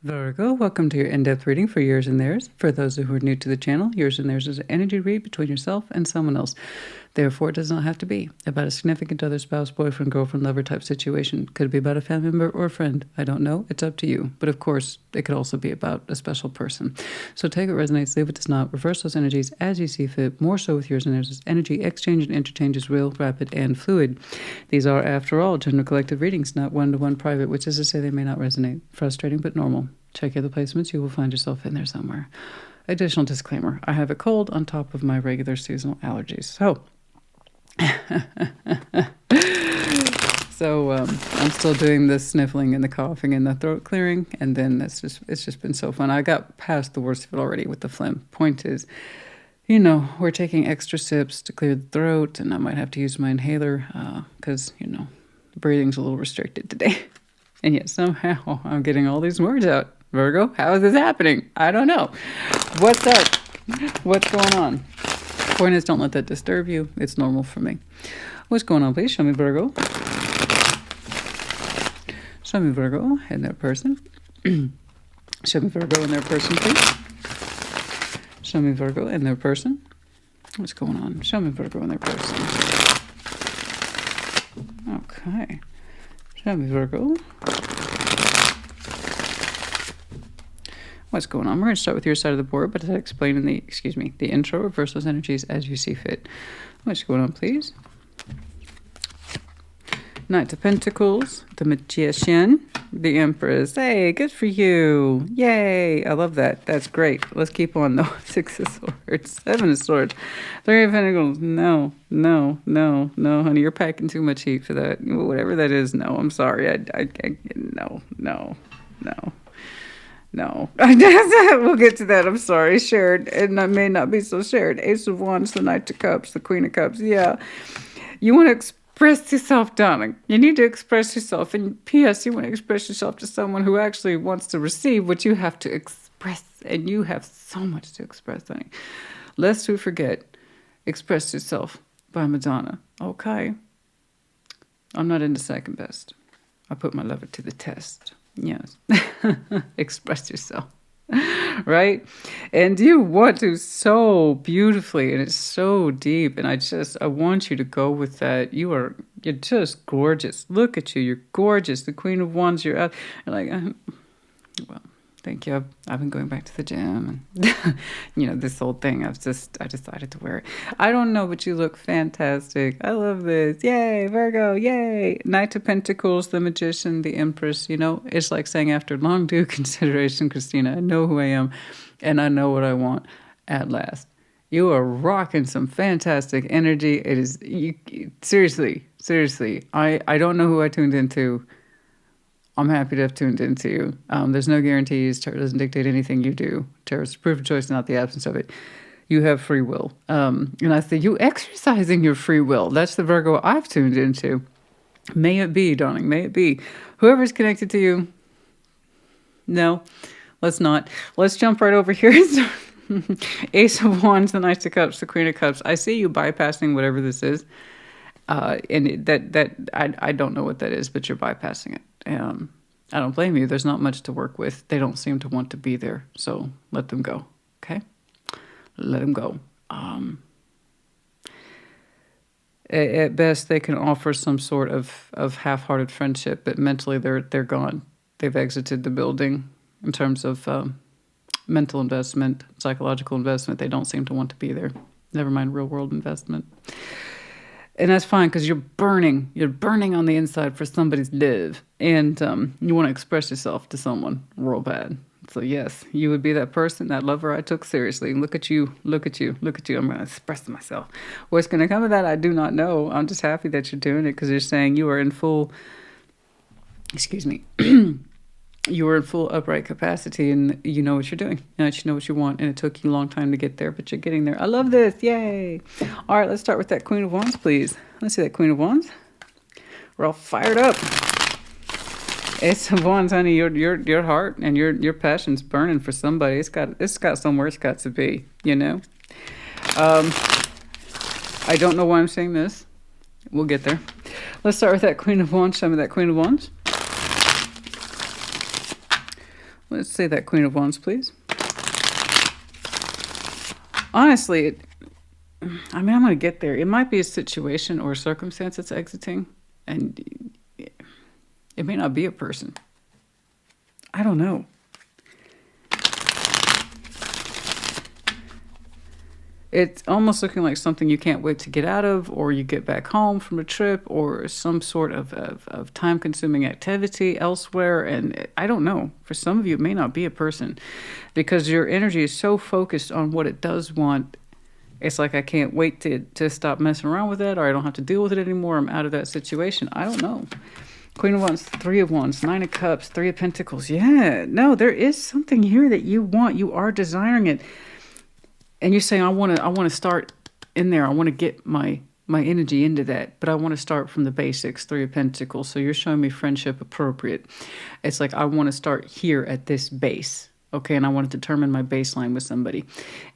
Virgo, welcome to your in-depth reading for yours and theirs. For those who are new to the channel, yours and theirs is an energy read between yourself and someone else. Therefore, it does not have to be about a significant other, spouse, boyfriend, girlfriend, lover type situation. Could be about a family member or a friend. I don't know. It's up to you. But of course, it could also be about a special person. So take what resonates, leave what does not. Reverse those energies as you see fit. More so with yours and theirs. Energy exchange and interchange is real, rapid, and fluid. These are, after all, general collective readings, not one-to-one private, which is to say they may not resonate. Frustrating, but normal. Check other placements. You will find yourself in there somewhere. Additional disclaimer. I have a cold on top of my regular seasonal allergies. So I'm still doing the sniffling and the coughing and the throat clearing, and then it's just been so fun. I got past the worst of it already with the phlegm. Point is, we're taking extra sips to clear the throat, and I might have to use my inhaler because the breathing's a little restricted today. And yet somehow I'm getting all these words out. Virgo, how is this happening? I don't know. What's up? What's going on? Point is, don't let that disturb you. It's normal for me. What's going on, please? Show me Virgo. Show me Virgo and their person. Show me Virgo and their person, please. Show me Virgo and their person. What's going on? Show me Virgo and their person. Okay. Show me Virgo. What's going on? We're going to start with your side of the board, but as I explained in the intro, reverse those energies as you see fit. What's going on, please? Knight of Pentacles, the Magician, the Empress. Hey, good for you. Yay. I love that. That's great. Let's keep on, though. Six of Swords, Seven of Swords, Three of Pentacles. No, honey. You're packing too much heat for that. Whatever that is, no. I'm sorry. No. We'll get to that. I'm sorry. Shared, and I may not be so shared. Ace of Wands, the Knight of Cups, the Queen of Cups. Yeah. You want to express yourself, darling. You need to express yourself. And P.S., you want to express yourself to someone who actually wants to receive what you have to express. And you have so much to express, honey. Lest we forget, Express Yourself by Madonna. Okay. I'm not into second best. I put my lover to the test. Yes. Express yourself. Right? And you want to so beautifully, and it's so deep, and I want you to go with that. You're just gorgeous. Look at you. You're gorgeous. The Queen of Wands, you're out. You're like, well, thank you. I've been going back to the gym, and this whole thing. I decided to wear it. I don't know, but you look fantastic. I love this. Yay, Virgo. Yay. Knight of Pentacles, the Magician, the Empress. It's like saying, after long due consideration, Christina, I know who I am, and I know what I want at last. You are rocking some fantastic energy. It is seriously. I don't know who I tuned into. I'm happy to have tuned into you. There's no guarantees. Tarot doesn't dictate anything you do. Tarot is proof of choice, not the absence of it. You have free will. And I say, you exercising your free will. That's the Virgo I've tuned into. May it be, darling. May it be. Whoever's connected to you. No, let's not. Let's jump right over here. Ace of Wands, the Knight of Cups, the Queen of Cups. I see you bypassing whatever this is. And I don't know what that is, but you're bypassing it. I don't blame you. There's not much to work with. They don't seem to want to be there. So let them go. Okay? Let them go. At best, they can offer some sort of half-hearted friendship, but mentally they're gone. They've exited the building in terms of mental investment, psychological investment. They don't seem to want to be there. Never mind real-world investment. And that's fine, because you're burning on the inside for somebody's love, and you want to express yourself to someone real bad. So yes, you would be that person, that lover I took seriously. Look at you. I'm going to express myself. What's going to come of that, I do not know. I'm just happy that you're doing it, because you're saying you are in full, you were in full upright capacity, and you know what you're doing. You know what you want, and it took you a long time to get there, but you're getting there. I love this. Yay. All right, let's start with that Queen of Wands, please. Let's see that Queen of Wands. We're all fired up. Ace of Wands, honey, your heart and your passion's burning for somebody. It's got somewhere it's got to be, I don't know why I'm saying this. We'll get there. Let's start with that Queen of Wands. Show me that Queen of Wands. Let's say that Queen of Wands, please. Honestly, I mean, I'm going to get there. It might be a situation or a circumstance that's exiting, and it may not be a person. I don't know. It's almost looking like something you can't wait to get out of, or you get back home from a trip, or some sort of time-consuming activity elsewhere. And I don't know. For some of you, it may not be a person, because your energy is so focused on what it does want. It's like, I can't wait to stop messing around with that, or I don't have to deal with it anymore. I'm out of that situation. I don't know. Queen of Wands, Three of Wands, Nine of Cups, Three of Pentacles. Yeah, no, there is something here that you want. You are desiring it. And you're saying, I want to start in there. I want to get my energy into that, but I want to start from the basics. Three of Pentacles. So you're showing me friendship appropriate. It's like, I want to start here at this base. Okay, and I want to determine my baseline with somebody.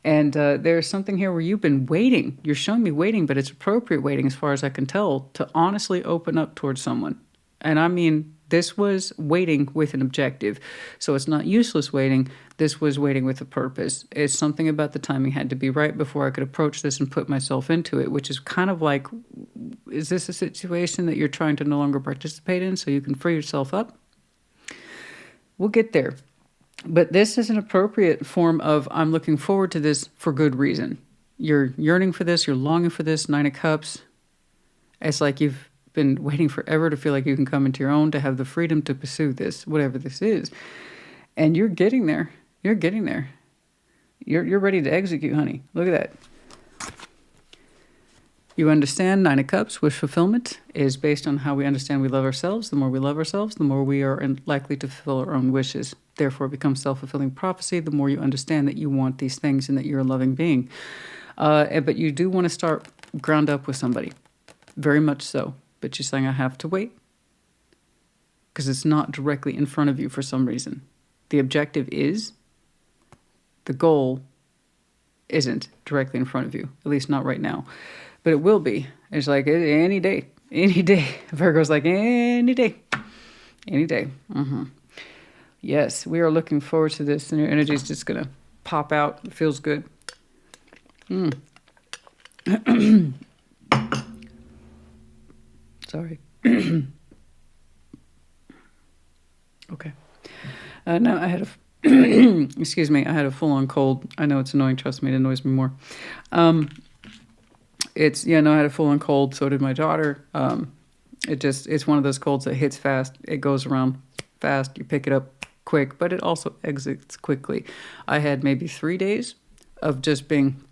And there's something here where you've been waiting. You're showing me waiting, but it's appropriate waiting as far as I can tell, to honestly open up towards someone. And I mean, this was waiting with an objective. So it's not useless waiting. This was waiting with a purpose. It's something about the timing had to be right before I could approach this and put myself into it, which is kind of like, is this a situation that you're trying to no longer participate in so you can free yourself up? We'll get there. But this is an appropriate form of, I'm looking forward to this for good reason. You're yearning for this. You're longing for this. Nine of Cups. It's like you've been waiting forever to feel like you can come into your own, to have the freedom to pursue this, whatever this is. And you're getting there. You're getting there. You're ready to execute, honey. Look at that. You understand Nine of Cups, wish fulfillment is based on how we understand we love ourselves. The more we love ourselves, the more we are likely to fulfill our own wishes. Therefore, it becomes self-fulfilling prophecy the more you understand that you want these things and that you're a loving being. But you do want to start ground up with somebody. Very much so. But you're saying, I have to wait because it's not directly in front of you for some reason. The objective is, the goal isn't directly in front of you, at least not right now. But it will be. It's like any day, any day. Virgo's like, any day, any day. Yes, we are looking forward to this, and your energy is just going to pop out. It feels good. Sorry. Okay. No, I had excuse me, I had a full-on cold. I know it's annoying. Trust me, it annoys me more. I had a full-on cold. So did my daughter. It's one of those colds that hits fast. It goes around fast. You pick it up quick, but it also exits quickly. I had maybe 3 days of just being...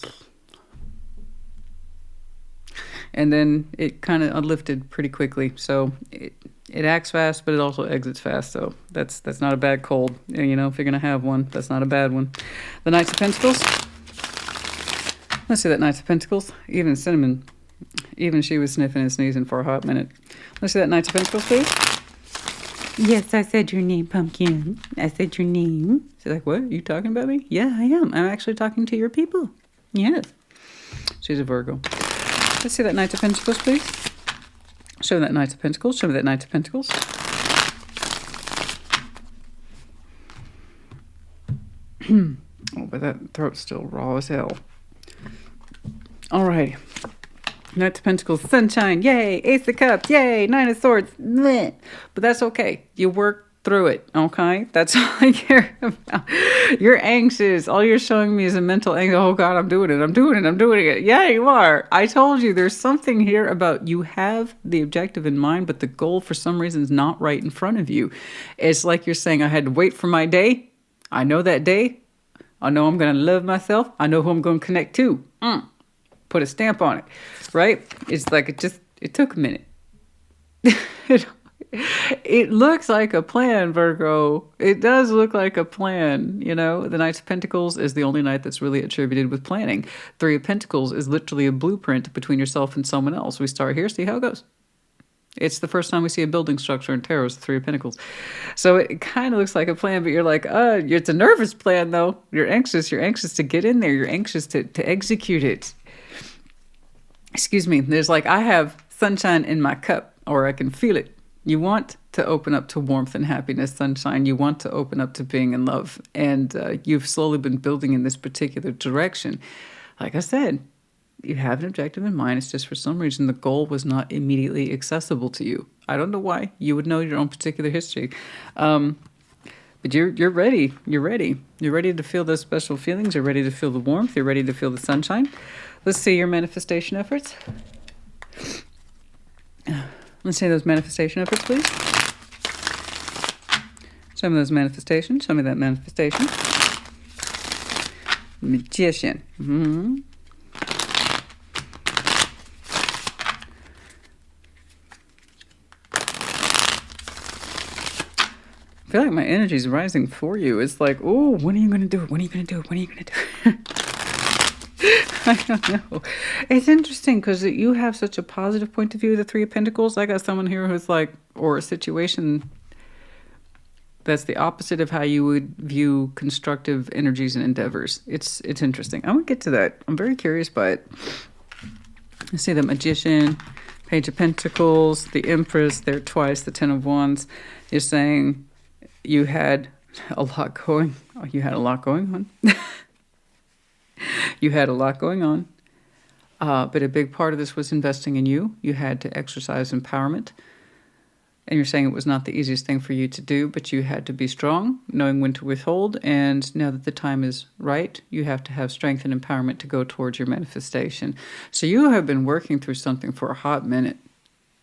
And then it kind of lifted pretty quickly. So it acts fast, but it also exits fast. So that's not a bad cold. You know, if you're going to have one, that's not a bad one. The Knights of Pentacles. Let's see that Knights of Pentacles. Even Cinnamon, even she was sniffing and sneezing for a hot minute. Let's see that Knights of Pentacles, please. Yes, I said your name, Pumpkin. I said your name. She's like, what? Are you talking about me? Yeah, I am. I'm actually talking to your people. Yes. She's a Virgo. Let's see that Knight of Pentacles, please. Show me that Knight of Pentacles. Show me that Knight of Pentacles. Oh, but that throat's still raw as hell. All right. Knight of Pentacles, Sunshine, yay. Ace of Cups, yay. Nine of Swords, bleh. But that's okay. You work through it, okay? That's all I care about. You're anxious. All you're showing me is a mental angle. Oh God, I'm doing it. Yeah, you are. I told you there's something here about you have the objective in mind, but the goal for some reason is not right in front of you. It's like you're saying, I had to wait for my day. I know that day. I know I'm going to love myself. I know who I'm going to connect to. Put a stamp on it, right? It's like it took a minute. It looks like a plan, Virgo. It does look like a plan, you know. The Knight of Pentacles is the only knight that's really attributed with planning. Three of Pentacles is literally a blueprint between yourself and someone else. We start here, see how it goes. It's the first time we see a building structure in tarot, the Three of Pentacles. So it kind of looks like a plan, but you're like, it's a nervous plan, though. You're anxious. You're anxious to get in there. You're anxious to execute it. Excuse me. There's like, I have sunshine in my cup, or I can feel it. You want to open up to warmth and happiness, sunshine. You want to open up to being in love. And you've slowly been building in this particular direction. Like I said, you have an objective in mind. It's just for some reason the goal was not immediately accessible to you. I don't know why. You would know your own particular history. But you're ready. You're ready. You're ready to feel those special feelings. You're ready to feel the warmth. You're ready to feel the sunshine. Let's see your manifestation efforts. Let's see those manifestation efforts, please. Show me those manifestations. Show me that manifestation. Magician. Mm-hmm. I feel like my energy is rising for you. It's like, oh, when are you going to do it? When are you going to do it? When are you going to do it? I don't know. It's interesting because you have such a positive point of view of the Three of Pentacles. I got someone here who's like, or a situation that's the opposite of how you would view constructive energies and endeavors. It's interesting. I'm going to get to that. I'm very curious by it. I see the Magician, Page of Pentacles, the Empress, there twice, the Ten of Wands. You're saying you had a lot going. Oh, you had a lot going on. You had a lot going on. But a big part of this was investing in you. You had to exercise empowerment. And you're saying it was not the easiest thing for you to do, but you had to be strong, knowing when to withhold. And now that the time is right, you have to have strength and empowerment to go towards your manifestation. So you have been working through something for a hot minute.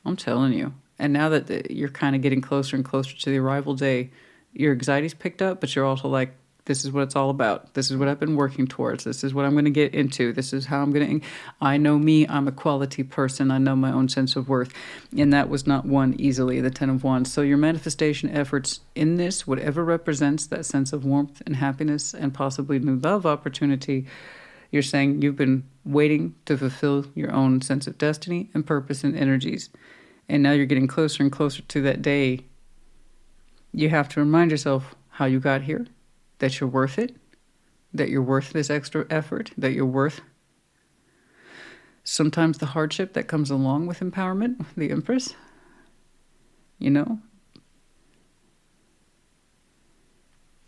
I'm telling you. And now that you're kind of getting closer and closer to the arrival day, your anxiety's picked up, but you're also like, this is what it's all about. This is what I've been working towards. This is what I'm going to get into. This is how I'm going to... I know me. I'm a quality person. I know my own sense of worth. And that was not won easily, the Ten of Wands. So your manifestation efforts in this, whatever represents that sense of warmth and happiness and possibly new love opportunity, you're saying you've been waiting to fulfill your own sense of destiny and purpose and energies. And now you're getting closer and closer to that day. You have to remind yourself how you got here. That you're worth it, that you're worth this extra effort, that you're worth sometimes the hardship that comes along with empowerment, the Empress, you know?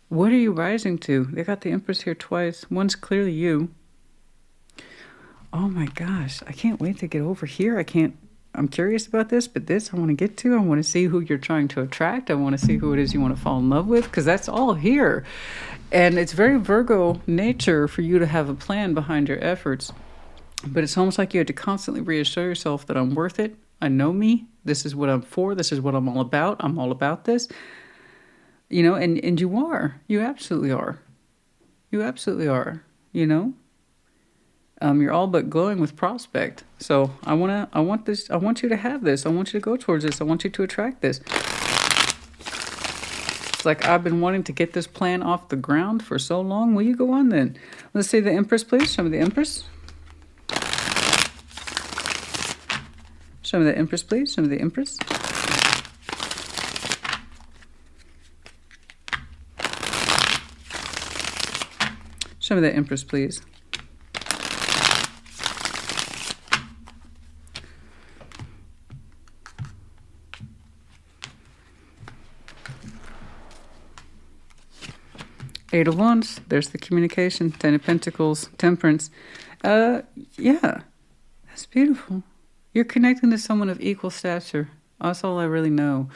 What are you rising to? They got the Empress here twice. One's clearly you. Oh my gosh, I can't wait to get over here. I'm curious about this, but this I want to get to. I want to see who you're trying to attract. I want to see who it is you want to fall in love with, because that's all here. And it's very Virgo nature for you to have a plan behind your efforts. But it's almost like you had to constantly reassure yourself that I'm worth it. I know me. This is what I'm for. This is what I'm all about. I'm all about this. You know, and you are. You absolutely are. You absolutely are, you know? You're all but glowing with prospect. So I want this. I want you to have this. I want you to go towards this. I want you to attract this. It's like I've been wanting to get this plan off the ground for so long. Will you go on then? Let's see the Empress, please. Show me the Empress. Show me the Empress, please. Show me the Empress. Show me the Empress, please. Eight of Wands, there's the communication. Ten of Pentacles, Temperance. Yeah, that's beautiful. You're connecting to someone of equal stature. That's all I really know.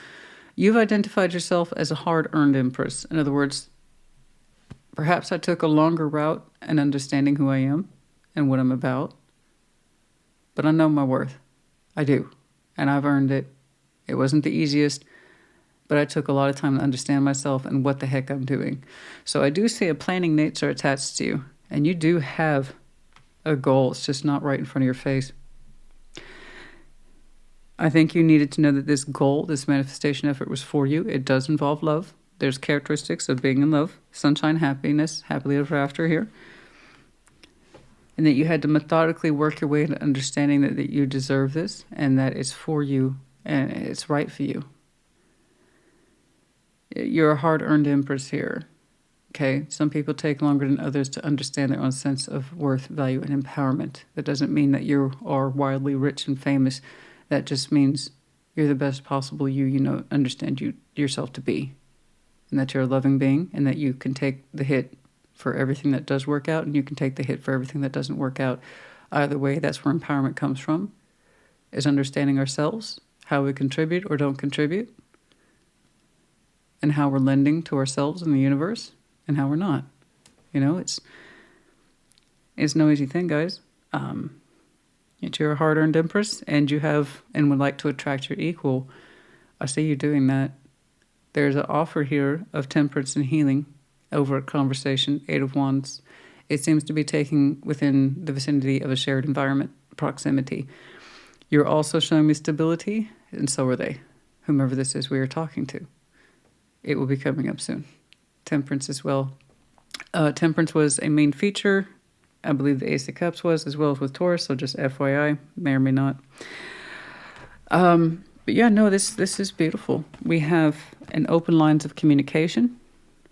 You've identified yourself as a hard-earned Empress. In other words, perhaps I took a longer route in understanding who I am and what I'm about. But I know my worth. I do. And I've earned it. It wasn't the easiest, but I took a lot of time to understand myself and what the heck I'm doing. So I do see a planning nature attached to you. And you do have a goal. It's just not right in front of your face. I think you needed to know that this goal, this manifestation effort was for you. It does involve love. There's characteristics of being in love. Sunshine, happiness, happily ever after here. And that you had to methodically work your way into understanding that you deserve this and that it's for you and it's right for you. You're a hard-earned Empress here, okay? Some people take longer than others to understand their own sense of worth, value, and empowerment. That doesn't mean that you are wildly rich and famous. That just means You're the best possible you understand yourself to be. And that you're a loving being, and that you can take the hit for everything that does work out, and you can take the hit for everything that doesn't work out. Either way, that's where empowerment comes from, is understanding ourselves, how we contribute or don't contribute, and how we're lending to ourselves and the universe, and how we're not. It's no easy thing, guys. Yet you're a hard-earned empress, and you have and would like to attract your equal. I see you doing that. There's an offer here of temperance and healing over a conversation, 8 of Wands. It seems to be taking within the vicinity of a shared environment, proximity. You're also showing me stability, and so are they, whomever this is we are talking to. It will be coming up soon. Temperance as well. Temperance was a main feature. I believe the Ace of Cups was, as well as with Taurus, so just FYI, may or may not. But yeah, no, this is beautiful. We have an open lines of communication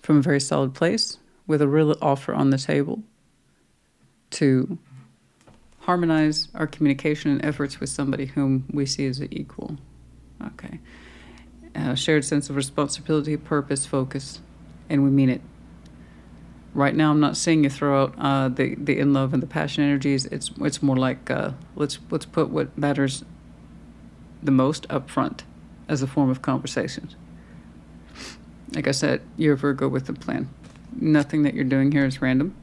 from a very solid place with a real offer on the table to harmonize our communication and efforts with somebody whom we see as an equal. Okay. Shared sense of responsibility, purpose, focus, and we mean it. Right now, I'm not seeing you throw out the in love and the passion energies. It's more like let's put what matters the most up front as a form of conversation. Like I said, you're a Virgo with a plan. Nothing that you're doing here is random.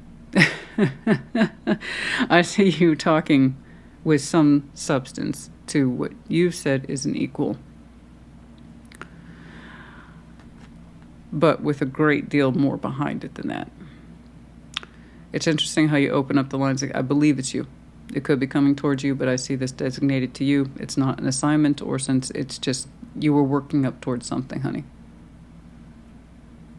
I see you talking with some substance to what you've said is an equal, but with a great deal more behind it than that. It's interesting how you open up the lines. I believe it's you. It could be coming towards you, but I see this designated to you. It's not an assignment, or since it's just you were working up towards something, honey.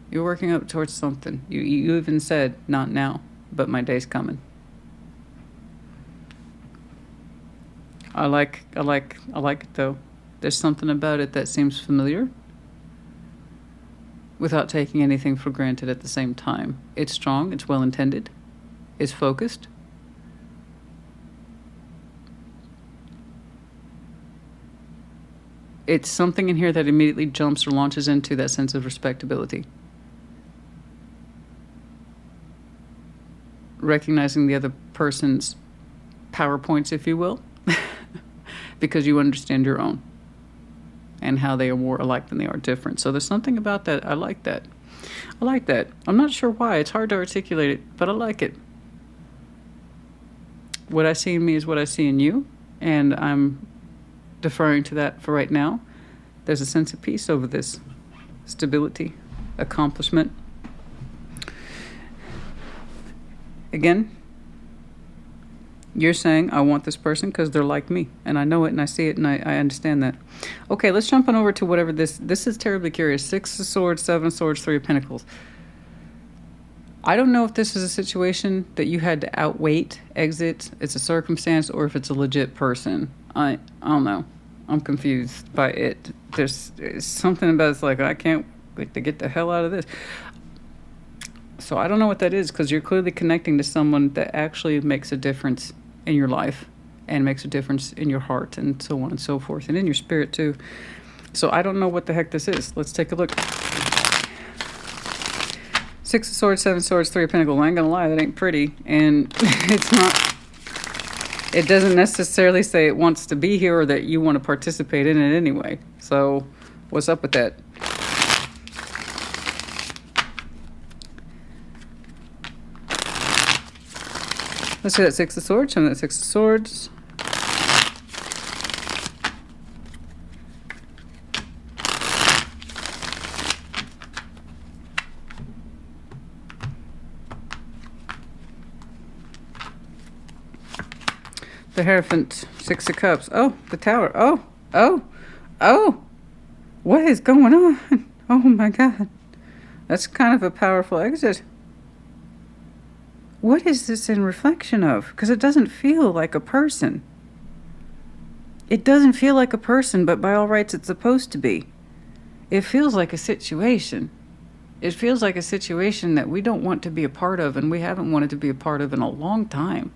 You're working up towards something. You even said, not now, but my day's coming. I like it though. There's something about it that seems familiar without taking anything for granted at the same time. It's strong, it's well intended, it's focused. It's something in here that immediately jumps or launches into that sense of respectability. Recognizing the other person's PowerPoints, if you will, because you understand your own and how they are more alike than they are different. So there's something about that. I like that. I like that. I'm not sure why. It's hard to articulate it, but I like it. What I see in me is what I see in you, and I'm deferring to that for right now. There's a sense of peace over this. Stability, accomplishment. Again, you're saying, I want this person because they're like me. And I know it and I see it and I understand that. Okay, let's jump on over to whatever this is terribly curious. 6 of Swords, 7 of Swords, 3 of Pentacles. I don't know if this is a situation that you had to outwait, exit, it's a circumstance, or if it's a legit person. I don't know. I'm confused by it. There's something about it's like, I can't wait to get the hell out of this. So I don't know what that is, because you're clearly connecting to someone that actually makes a difference in your life and makes a difference in your heart and so on and so forth, and in your spirit too. So I don't know what the heck this is. Let's take a look. 6 of Swords, 7 of Swords, 3 of Pentacles. I ain't gonna lie, that ain't pretty. And it's not, it doesn't necessarily say it wants to be here or that you want to participate in it anyway. So what's up with that? Let's see that 6 of Swords, show me that 6 of Swords. The Hierophant, 6 of Cups. Oh, the Tower. Oh. What is going on? Oh my God. That's kind of a powerful exit. What is this in reflection of? Because it doesn't feel like a person. It doesn't feel like a person, but by all rights it's supposed to be. It feels like a situation. It feels like a situation that we don't want to be a part of, and we haven't wanted to be a part of in a long time.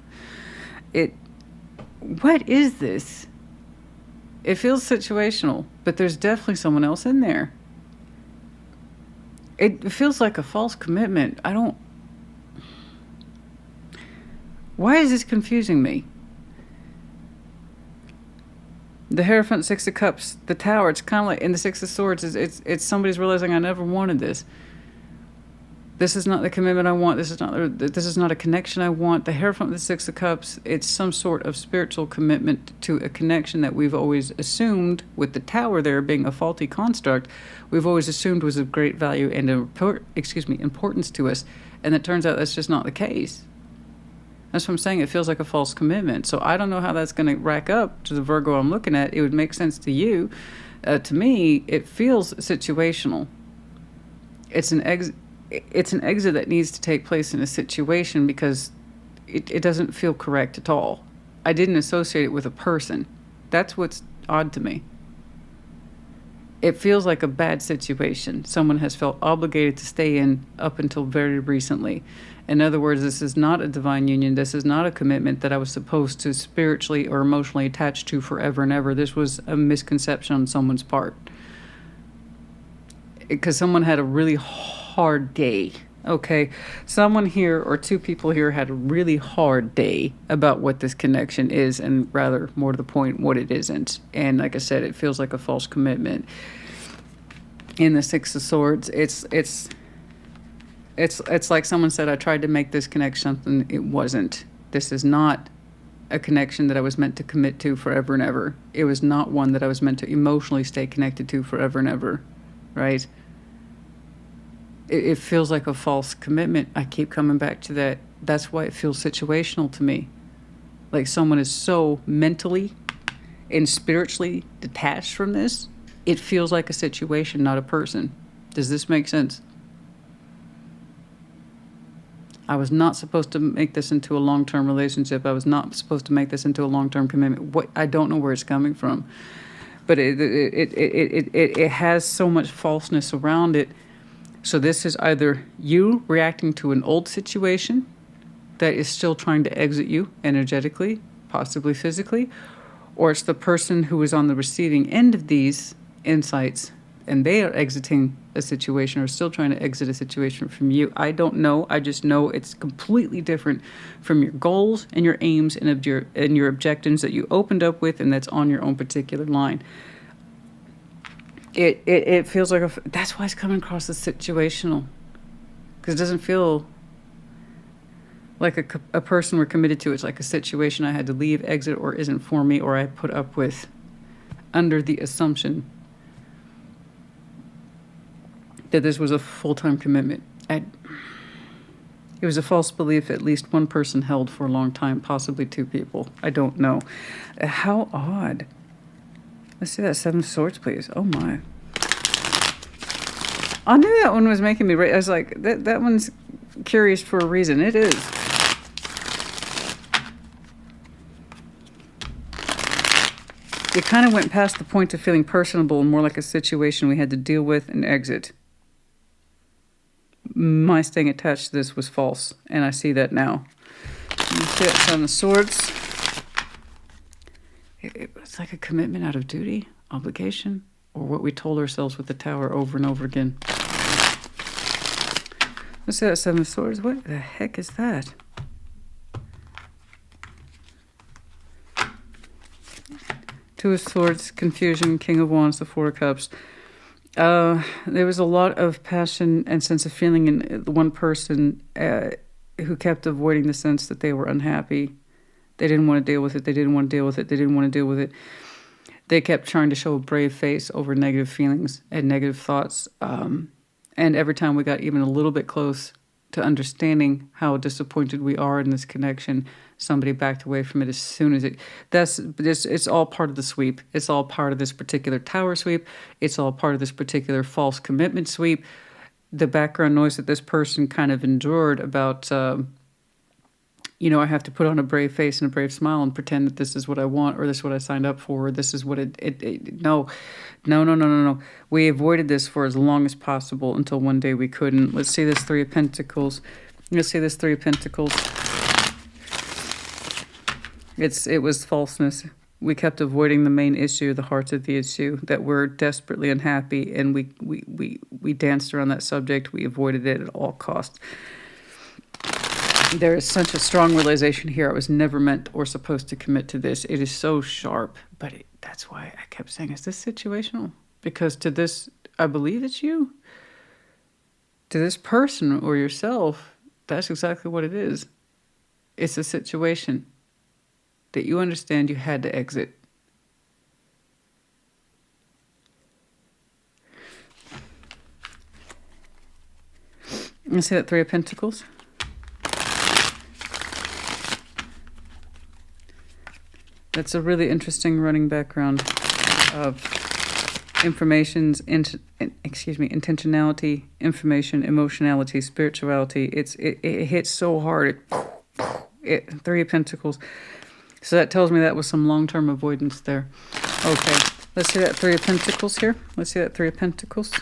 What is this? It feels situational, but there's definitely someone else in there. It feels like a false commitment. Why is this confusing me? The Hierophant, Six of Cups, the Tower, it's kind of like in the Six of Swords, it's somebody's realizing I never wanted this. This is not the commitment I want. This is not a connection I want. The Hierophant with the Six of Cups, it's some sort of spiritual commitment to a connection that we've always assumed, with the Tower there being a faulty construct, we've always assumed was of great value and importance to us. And it turns out that's just not the case. That's what I'm saying. It feels like a false commitment. So I don't know how that's going to rack up to the Virgo I'm looking at. It would make sense to you. To me, it feels situational. It's an exit that needs to take place in a situation because it doesn't feel correct at all. I didn't associate it with a person. That's what's odd to me. It feels like a bad situation. Someone has felt obligated to stay in up until very recently. In other words, this is not a divine union. This is not a commitment that I was supposed to spiritually or emotionally attach to forever and ever. This was a misconception on someone's part. Because someone had a really hard day. Okay, someone here or two people here had a really hard day about what this connection is, and rather more to the point, what it isn't. And like I said, it feels like a false commitment. In the Six of Swords, it's like someone said, I tried to make this connection something it wasn't. This is not a connection that I was meant to commit to forever and ever. It was not one that I was meant to emotionally stay connected to forever and ever, right? It feels like a false commitment. I keep coming back to that. That's why it feels situational to me. Like someone is so mentally and spiritually detached from this, it feels like a situation, not a person. Does this make sense? I was not supposed to make this into a long-term relationship. I was not supposed to make this into a long-term commitment. I don't know where it's coming from. But it has so much falseness around it. So this is either you reacting to an old situation that is still trying to exit you energetically, possibly physically, or it's the person who is on the receiving end of these insights and they are exiting a situation or still trying to exit a situation from you. I don't know. I just know it's completely different from your goals and your aims and your objectives that you opened up with, and that's on your own particular line. It feels like that's why it's coming across as situational, because it doesn't feel like a person we're committed to. It's like a situation I had to leave, exit, or isn't for me, or I put up with under the assumption that this was a full-time commitment. It was a false belief at least one person held for a long time, possibly two people. I don't know. How odd. Let's see that Seven of Swords, please. Oh, my. I knew that one was making me... I was like, that one's curious for a reason. It is. It kind of went past the point of feeling personable and more like a situation we had to deal with and exit. My staying attached to this was false, and I see that now. You see that Seven of Swords? It's like a commitment out of duty, obligation, or what we told ourselves with the Tower over and over again. Let's see that Seven of Swords. What the heck is that? Two of Swords, confusion, King of Wands, the Four of Cups. There was a lot of passion and sense of feeling in one person who kept avoiding the sense that they were unhappy. They didn't want to deal with it. They didn't want to deal with it. They didn't want to deal with it. They kept trying to show a brave face over negative feelings and negative thoughts. And every time we got even a little bit close to understanding how disappointed we are in this connection, somebody backed away from it as soon as it's all part of the sweep. It's all part of this particular Tower sweep. It's all part of this particular false commitment sweep. The background noise that this person kind of endured about, I have to put on a brave face and a brave smile and pretend that this is what I want, or this is what I signed up for, or this is what no. We avoided this for as long as possible until one day we couldn't. Let's see this Three of Pentacles. Let's see this Three of Pentacles. It was falseness. We kept avoiding the main issue, the heart of the issue, that we're desperately unhappy, and we danced around that subject. We avoided it at all costs. There is such a strong realization here. I was never meant or supposed to commit to this. It is so sharp, but that's why I kept saying, is this situational? Because to this, I believe it's you. To this person or yourself, that's exactly what it is. It's a situation that you understand you had to exit. You see that Three of Pentacles? That's a really interesting running background of intentionality, information, emotionality, spirituality. It hits so hard. Three of Pentacles. So that tells me that was some long-term avoidance there. Okay, let's see that Three of Pentacles here. Let's see that Three of Pentacles.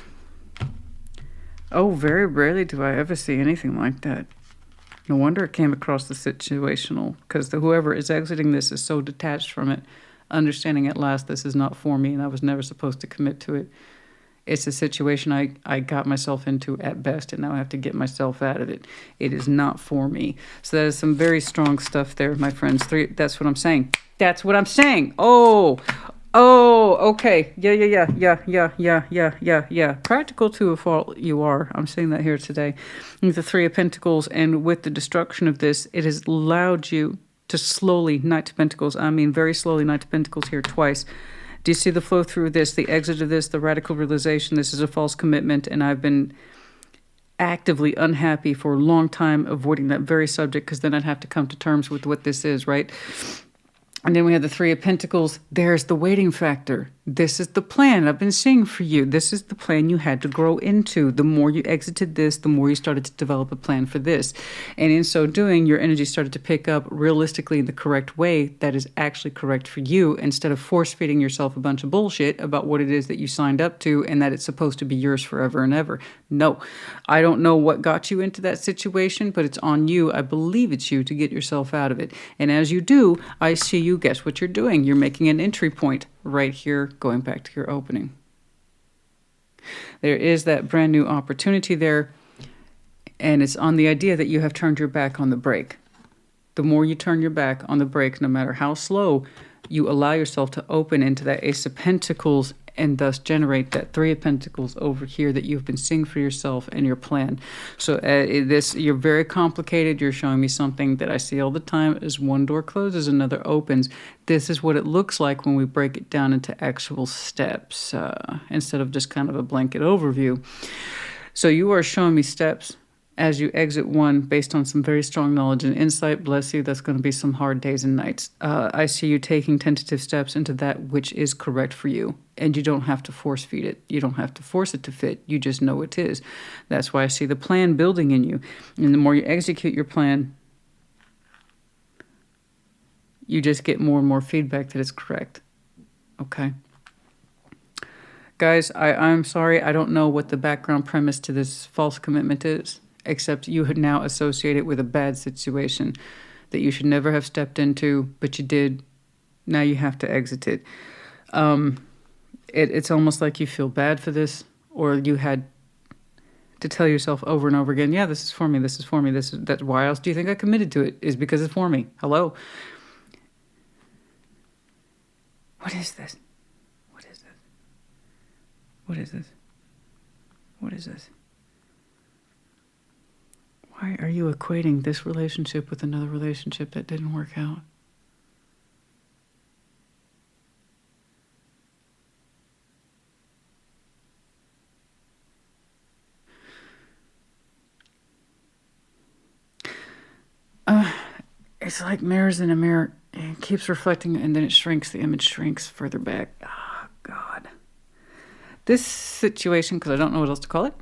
Oh, very rarely do I ever see anything like that. No wonder it came across the situational, because whoever is exiting this is so detached from it, understanding at last this is not for me and I was never supposed to commit to it. It's a situation I got myself into at best, and now I have to get myself out of it. It is not for me. So that is some very strong stuff there, my friends. That's what I'm saying. That's what I'm saying. Oh, okay. Yeah. Practical to a fault you are. I'm saying that here today. With the Three of Pentacles, and with the destruction of this, it has allowed you to slowly, Knight of Pentacles, I mean very slowly, Knight of Pentacles here twice. Do you see the flow through this, the exit of this, the radical realization this is a false commitment, and I've been actively unhappy for a long time avoiding that very subject, because then I'd have to come to terms with what this is, right? And then we have the Three of Pentacles. There's the waiting factor. This is the plan I've been seeing for you. This is the plan you had to grow into. The more you exited this, the more you started to develop a plan for this. And in so doing, your energy started to pick up realistically in the correct way that is actually correct for you, instead of force-feeding yourself a bunch of bullshit about what it is that you signed up to and that it's supposed to be yours forever and ever. No, I don't know what got you into that situation, but it's on you. I believe it's you to get yourself out of it. And as you do, I see you, guess what you're doing? You're making an entry point right here, going back to your opening. There is that brand new opportunity there, and it's on the idea that you have turned your back on the brake. The more you turn your back on the brake, no matter how slow, you allow yourself to open into that Ace of Pentacles and thus generate that Three of Pentacles over here that you've been seeing for yourself and your plan. So you're very complicated. You're showing me something that I see all the time is one door closes, another opens. This is what it looks like when we break it down into actual steps instead of just kind of a blanket overview. So you are showing me steps as you exit one based on some very strong knowledge and insight. Bless you. That's going to be some hard days and nights. I see you taking tentative steps into that which is correct for you. And you don't have to force feed it. You don't have to force it to fit. You just know it is. That's why I see the plan building in you. And the more you execute your plan, you just get more and more feedback that it's correct. Okay? Guys, I'm sorry. I don't know what the background premise to this false commitment is, except you had now associate it with a bad situation that you should never have stepped into, but you did. Now you have to exit it. It's almost like you feel bad for this, or you had to tell yourself over and over again, yeah, this is for me, this is for me, that's why else do you think I committed to it? Is because it's for me. Hello? What is this? What is this? What is this? What is this? Why are you equating this relationship with another relationship that didn't work out? It's like mirrors in a mirror. It keeps reflecting and then it shrinks. The image shrinks further back. Oh, God. This situation, because I don't know what else to call it,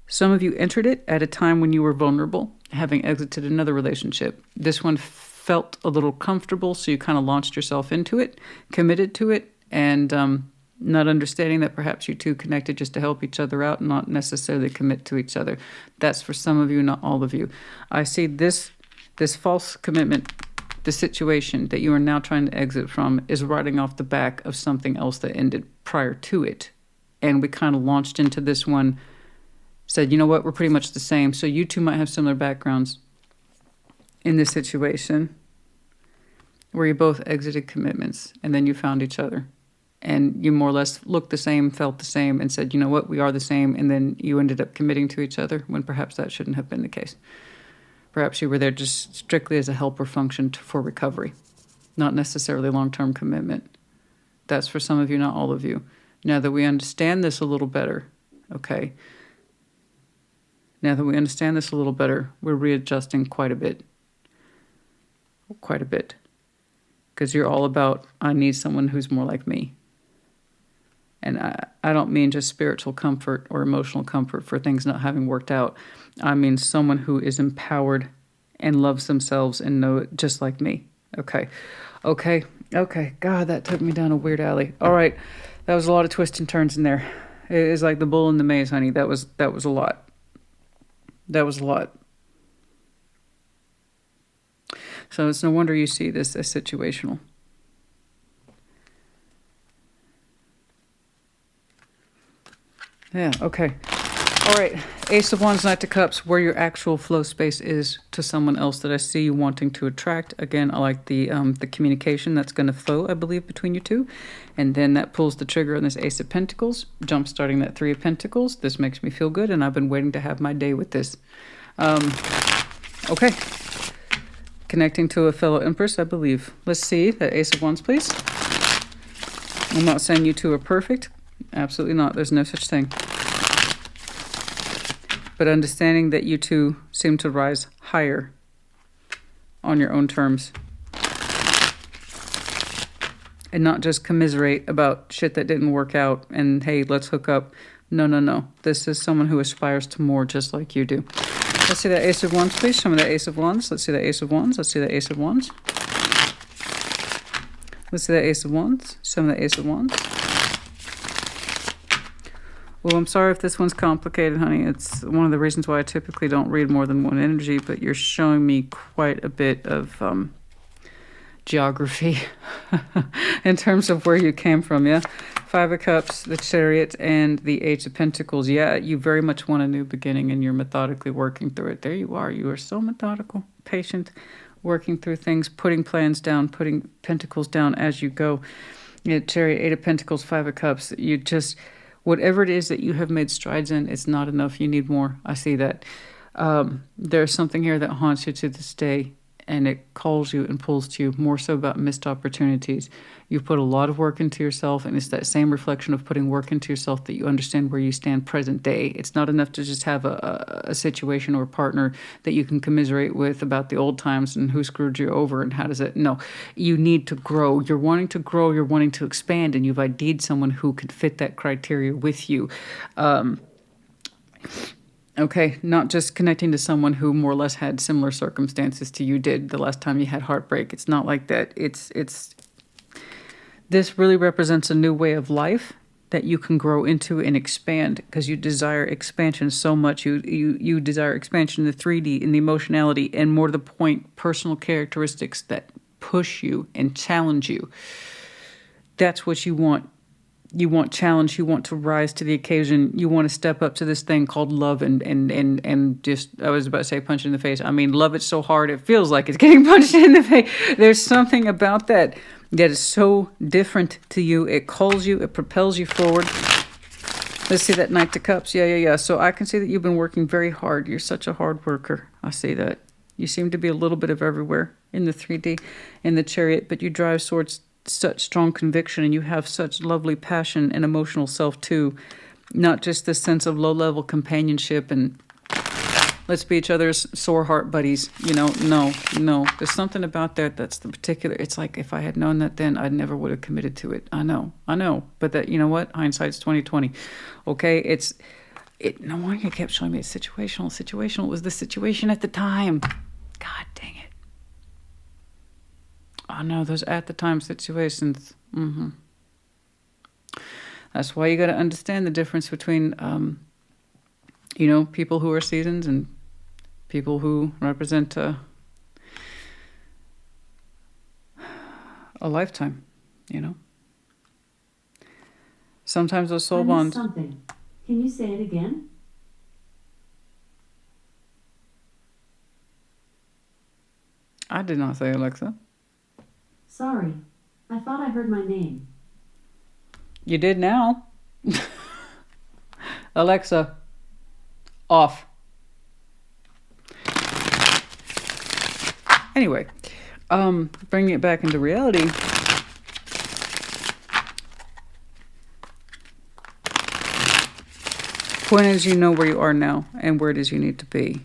some of you entered it at a time when you were vulnerable, having exited another relationship. This one felt a little comfortable, so you kind of launched yourself into it, committed to it, and not understanding that perhaps you two connected just to help each other out, not necessarily commit to each other. That's for some of you, not all of you. I see this false commitment the situation that you are now trying to exit from is riding off the back of something else that ended prior to it. And we kind of launched into this one, said, you know what, we're pretty much the same. So you two might have similar backgrounds in this situation where you both exited commitments and then you found each other. And you more or less looked the same, felt the same, and said, you know what, we are the same. And then you ended up committing to each other when perhaps that shouldn't have been the case. Perhaps you were there just strictly as a helper function for recovery, not necessarily long-term commitment. That's for some of you, not all of you. Now that we understand this a little better, okay? Now that we understand this a little better, we're readjusting quite a bit. Quite a bit. Because you're all about, I need someone who's more like me. And I don't mean just spiritual comfort or emotional comfort for things not having worked out. I mean someone who is empowered and loves themselves and know it just like me. Okay. God, that took me down a weird alley. All right. That was a lot of twists and turns in there. It is like the bull in the maze, honey. That was a lot. That was a lot. So it's no wonder you see this as situational. Yeah, okay. All right. Ace of Wands, Knight of Cups, where your actual flow space is to someone else that I see you wanting to attract. Again, I like the communication that's going to flow, I believe, between you two. And then that pulls the trigger on this Ace of Pentacles, jump starting that Three of Pentacles. This makes me feel good, and I've been waiting to have my day with this. Okay. Connecting to a fellow Empress, I believe. Let's see that Ace of Wands, please. I'm not saying you two are perfect. Absolutely not. There's no such thing. But understanding that you two seem to rise higher on your own terms. And not just commiserate about shit that didn't work out and, hey, let's hook up. No. This is someone who aspires to more just like you do. Let's see that Ace of Wands, please. Show me that Ace of Wands. Let's see that Ace of Wands. Let's see that Ace of Wands. Let's see that Ace of Wands. Show me that Ace of Wands. Well, I'm sorry if this one's complicated, honey. It's one of the reasons why I typically don't read more than one energy, but you're showing me quite a bit of geography in terms of where you came from, yeah? Five of Cups, the Chariot, and the Eight of Pentacles. Yeah, you very much want a new beginning, and you're methodically working through it. There you are. You are so methodical, patient, working through things, putting plans down, putting Pentacles down as you go. Yeah, Chariot, Eight of Pentacles, Five of Cups. You just... Whatever it is that you have made strides in, it's not enough. You need more. I see that. There's something here that haunts you to this day, and it calls you and pulls to you, more so about missed opportunities. You put a lot of work into yourself, and it's that same reflection of putting work into yourself that you understand where you stand present day. It's not enough to just have a situation or a partner that you can commiserate with about the old times and who screwed you over and how does it... No, you need to grow. You're wanting to grow, you're wanting to expand, and you've ID'd someone who could fit that criteria with you. Okay, not just connecting to someone who more or less had similar circumstances to you did the last time you had heartbreak. It's not like that. This really represents a new way of life that you can grow into and expand because you desire expansion so much. You desire expansion in the 3D, in the emotionality, and more to the point, personal characteristics that push you and challenge you. That's what you want. You want challenge. You want to rise to the occasion. You want to step up to this thing called love and just, I was about to say punch in the face. I mean, love it so hard it feels like it's getting punched in the face. There's something about that is so different to you. It calls you. It propels you forward. Let's see that Knight of Cups. Yeah. So I can see that you've been working very hard. You're such a hard worker. I see that. You seem to be a little bit of everywhere in the 3D, in the Chariot, but you drive towards such strong conviction and you have such lovely passion and emotional self too, not just this sense of low-level companionship and let's be each other's sore heart buddies, no, there's something about that that's the particular. It's like if I had known that then I never would have committed to it. I know, but that, you know what, hindsight's 20/20. Okay, no wonder you kept showing me it's situational. It was the situation at the time. God dang it. Oh no, those at the time situations. That's why you got to understand the difference between, people who are seasons and people who represent a lifetime, you know? Sometimes those soul I missed bonds... something. Can you say it again? I did not say Alexa. Sorry. I thought I heard my name. You did now. Alexa, off. Anyway, bringing it back into reality. Point is, you know where you are now and where it is you need to be.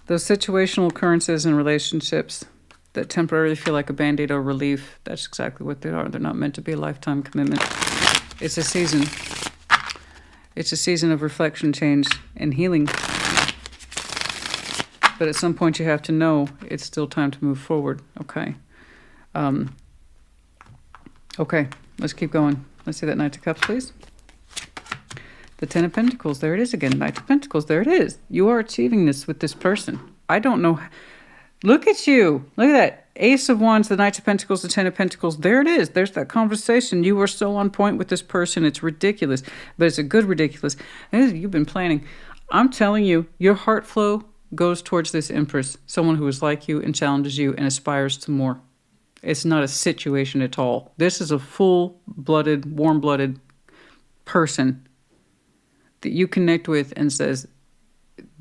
Those situational occurrences in relationships that temporarily feel like a band-aid or relief, that's exactly what they are. They're not meant to be a lifetime commitment. It's a season. It's a season of reflection, change, and healing. But at some point you have to know it's still time to move forward, okay? Okay, let's keep going. Let's see that Knight of Cups, please. The Ten of Pentacles, there it is again. Knight of Pentacles, there it is. You are achieving this with this person. I don't know. Look at you. Look at that. Ace of Wands, the Knight of Pentacles, the Ten of Pentacles. There it is. There's that conversation. You are so on point with this person. It's ridiculous, but it's a good ridiculous. You've been planning. I'm telling you, your heart flow goes towards this Empress, someone who is like you and challenges you and aspires to more. It's not a situation at all. This is a full-blooded, warm-blooded person that you connect with and says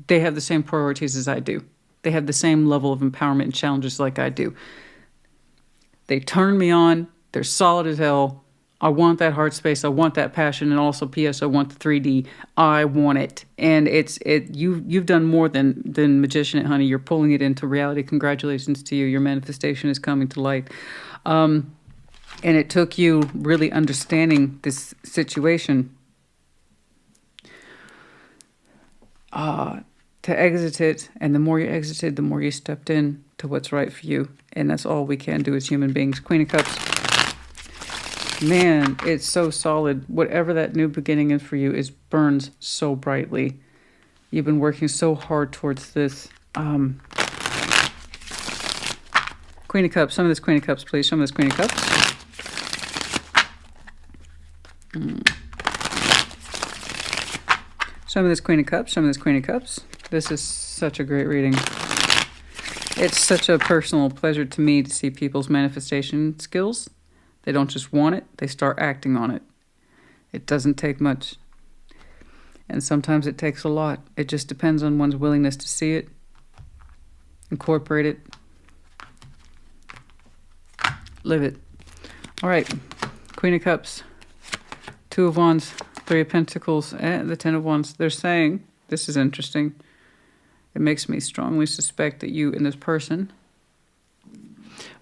they have the same priorities as I do. They have the same level of empowerment and challenges like I do. They turn me on. They're solid as hell. I want that heart space. I want that passion. And also, P.S., I want the 3D. I want it. And you've done more than magician it, honey. You're pulling it into reality. Congratulations to you. Your manifestation is coming to light. And it took you really understanding this situation to exit it. And the more you exited, the more you stepped in to what's right for you. And that's all we can do as human beings. Queen of Cups. Man, it's so solid. Whatever that new beginning is for you burns so brightly. You've been working so hard towards this. Queen of Cups. Some of this Queen of Cups, please. Some of this Queen of Cups. Some of this Queen of Cups. Some of this Queen of Cups. This is such a great reading. It's such a personal pleasure to me to see people's manifestation skills. They don't just want it, they start acting on it. It doesn't take much. And sometimes it takes a lot. It just depends on one's willingness to see it, incorporate it, live it. All right, Queen of Cups, Two of Wands, Three of Pentacles, and the Ten of Wands. They're saying, this is interesting, it makes me strongly suspect that you and this person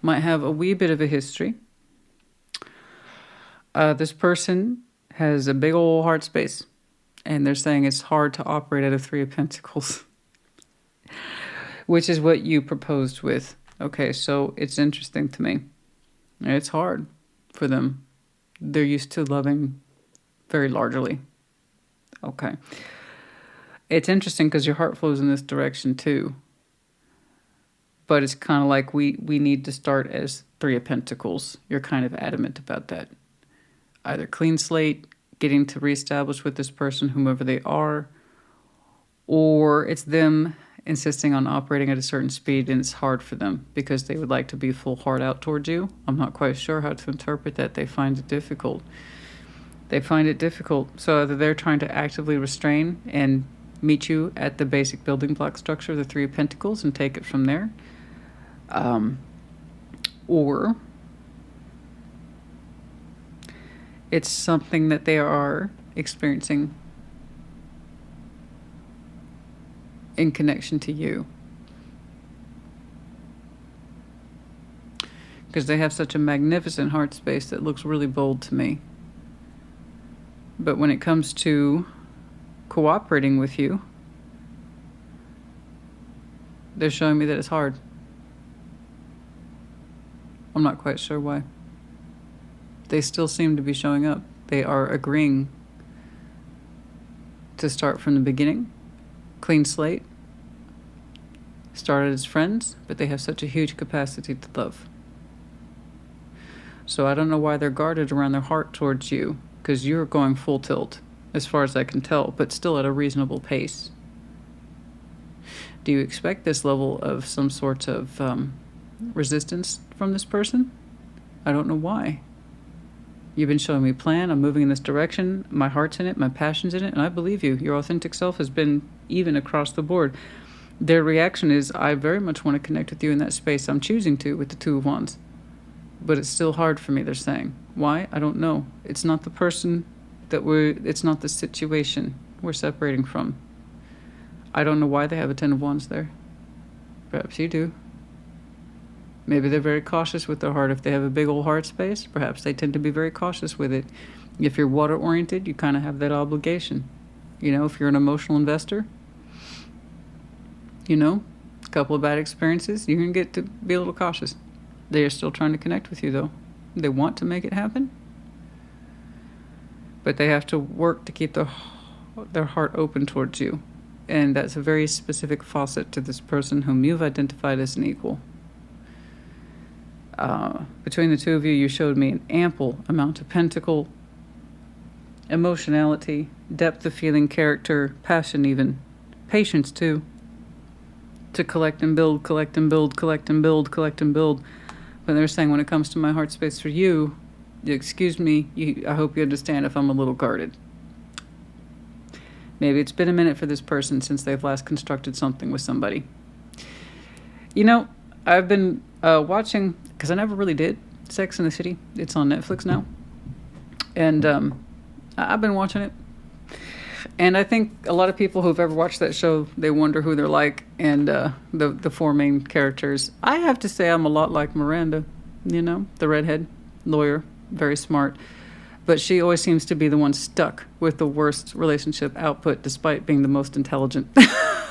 might have a wee bit of a history. This person has a big old heart space, and they're saying it's hard to operate at a Three of Pentacles, which is what you proposed with. Okay, so it's interesting to me. It's hard for them. They're used to loving very largely. Okay. It's interesting because your heart flows in this direction too. But it's kind of like we need to start as Three of Pentacles. You're kind of adamant about that. Either clean slate, getting to reestablish with this person, whomever they are, or it's them insisting on operating at a certain speed and it's hard for them because they would like to be full heart out towards you. I'm not quite sure how to interpret that. They find it difficult. They find it difficult. So either they're trying to actively restrain and meet you at the basic building block structure of the Three of Pentacles and take it from there, or it's something that they are experiencing in connection to you. Because they have such a magnificent heart space that looks really bold to me. But when it comes to cooperating with you, they're showing me that it's hard. I'm not quite sure why. They still seem to be showing up. They are agreeing to start from the beginning, clean slate, Started as friends, but they have such a huge capacity to love. So I don't know why they're guarded around their heart towards you, because you're going full tilt, as far as I can tell, but still at a reasonable pace. Do you expect this level of some sort of resistance from this person? I don't know why. You've been showing me plan, I'm moving in this direction, my heart's in it, my passion's in it, and I believe you. Your authentic self has been even across the board. Their reaction is, I very much want to connect with you in that space. I'm choosing to with the Two of Wands. But it's still hard for me, they're saying. Why? I don't know. It's not the person it's not the situation we're separating from. I don't know why they have a Ten of Wands there. Perhaps you do. Maybe they're very cautious with their heart. If they have a big old heart space, perhaps they tend to be very cautious with it. If you're water-oriented, you kind of have that obligation. You know, if you're an emotional investor, you know, a couple of bad experiences, you can get to be a little cautious. They are still trying to connect with you, though. They want to make it happen. But they have to work to keep their heart open towards you. And that's a very specific facet to this person whom you've identified as an equal. Between the two of you, you showed me an ample amount of pentacle, emotionality, depth of feeling, character, passion even, patience too, to collect and build, collect and build, collect and build, collect and build. But they're saying when it comes to my heart space for you, excuse me, I hope you understand if I'm a little guarded. Maybe it's been a minute for this person since they've last constructed something with somebody. You know, I've been watching, because I never really did, Sex and the City. It's on Netflix now. And I've been watching it. And I think a lot of people who've ever watched that show, they wonder who they're like. And the four main characters. I have to say I'm a lot like Miranda, you know, the redhead lawyer, very smart. But she always seems to be the one stuck with the worst relationship output, despite being the most intelligent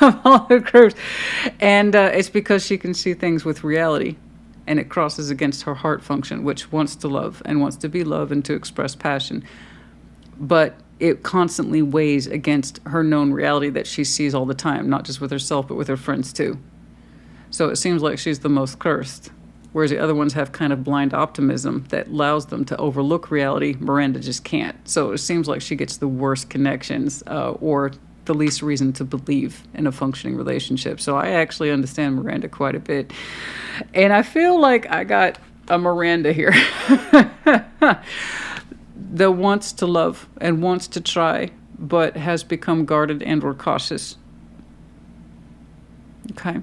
of all the groups. And it's because she can see things with reality. And it crosses against her heart function, which wants to love and wants to be loved and to express passion. But it constantly weighs against her known reality that she sees all the time, not just with herself, but with her friends too. So it seems like she's the most cursed. Whereas the other ones have kind of blind optimism that allows them to overlook reality. Miranda just can't. So it seems like she gets the worst connections or the least reason to believe in a functioning relationship. So I actually understand Miranda quite a bit. And I feel like I got a Miranda here that wants to love and wants to try, but has become guarded and or cautious. Okay.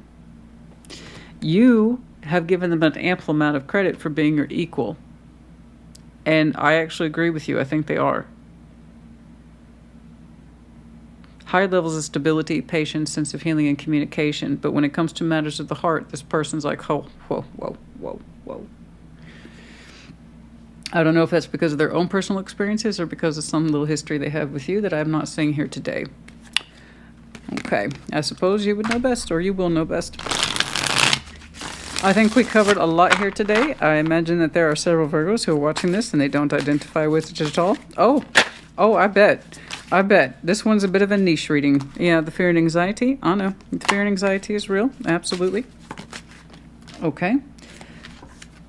You have given them an ample amount of credit for being your equal. And I actually agree with you. I think they are. High levels of stability, patience, sense of healing, and communication. But when it comes to matters of the heart, this person's like, whoa, whoa, whoa, whoa, whoa. I don't know if that's because of their own personal experiences or because of some little history they have with you that I'm not seeing here today. Okay, I suppose you would know best, or you will know best. I think we covered a lot here today. I imagine that there are several Virgos who are watching this and they don't identify with it at all. Oh, I bet. This one's a bit of a niche reading. Yeah, the fear and anxiety. I know. The fear and anxiety is real. Absolutely. Okay.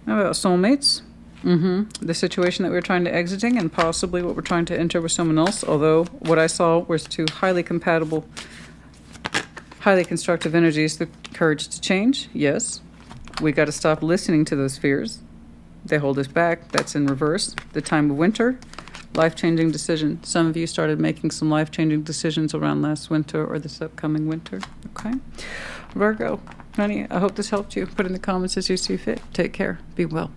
How about soulmates? The situation that we're trying to exiting and possibly what we're trying to enter with someone else. Although what I saw was two highly compatible, highly constructive energies. The courage to change. Yes. We got to stop listening to those fears. They hold us back. That's in reverse. The time of winter, life-changing decision. Some of you started making some life-changing decisions around last winter or this upcoming winter. Okay. Virgo, honey, I hope this helped you. Put in the comments as you see fit. Take care. Be well.